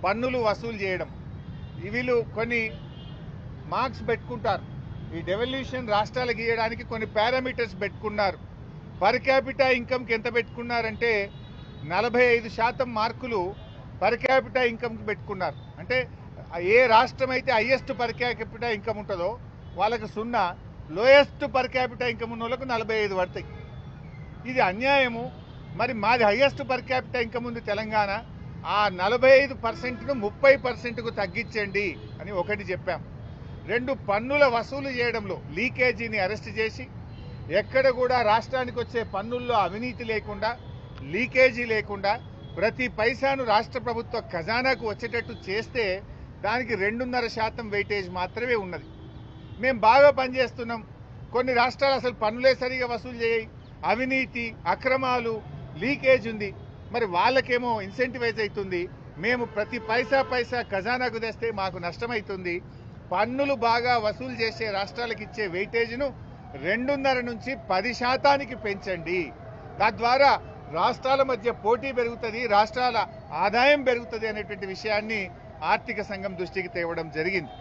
పన్నులు వసూలు చేయడం, వీళ్ళు కొన్ని మార్క్స్ పెట్టుకుంటారు. ఈ డెవల్యూషన్ రాష్ట్రాలకు ఇవ్వడానికి కొన్ని పారామీటర్స్ పెట్టుకున్నారు. పర్ క్యాపిటా ఇన్కమ్కి ఎంత పెట్టుకున్నారంటే 45% మార్కులు పర్ క్యాపిటా ఇన్కమ్కి పెట్టుకున్నారు. అంటే ఏ రాష్ట్రం అయితే హైయెస్ట్ పర్ క్యాపిటా ఇన్కమ్ ఉంటుందో వాళ్ళకు 0, లోయెస్ట్ పర్ క్యాపిటా ఇన్కమ్ ఉన్న వాళ్ళకు 45 పడతాయి. ఇది అన్యాయము. మరి మాది హైయెస్ట్ పర్ క్యాపిటా ఇన్కమ్ ఉంది తెలంగాణ, ఆ 45%ను 30%కు తగ్గించండి అని ఒకటి చెప్పాం. 2, పన్నుల వసూలు చేయడంలో లీకేజీని అరెస్ట్ చేసి ఎక్కడ కూడా రాష్ట్రానికి వచ్చే పన్నుల్లో అవినీతి లేకుండా, లీకేజీ లేకుండా ప్రతి పైసాను రాష్ట్ర ప్రభుత్వ ఖజానాకు వచ్చేటట్టు చేస్తే దానికి 2.5% వెయిటేజ్ మాత్రమే ఉన్నది. మేము బాగా పనిచేస్తున్నాం. కొన్ని రాష్ట్రాలు అసలు పన్నులే సరిగా వసూలు చేయి, అవినీతి, అక్రమాలు, లీకేజ్ ఉంది. మరి వాళ్ళకేమో ఇన్సెంటివైజ్ అవుతుంది. మేము ప్రతి పైసా ఖజానాకు తెస్తే మాకు నష్టమవుతుంది. పన్నులు బాగా వసూలు చేసే రాష్ట్రాలకు ఇచ్చే వెయిటేజ్ను 2.5 నుంచి 10% పెంచండి. తద్వారా రాష్ట్రాల మధ్య పోటీ పెరుగుతుంది, రాష్ట్రాల ఆదాయం పెరుగుతుంది అనేటువంటి విషయాన్ని ఆర్థిక సంఘం దృష్టికి తేవడం జరిగింది.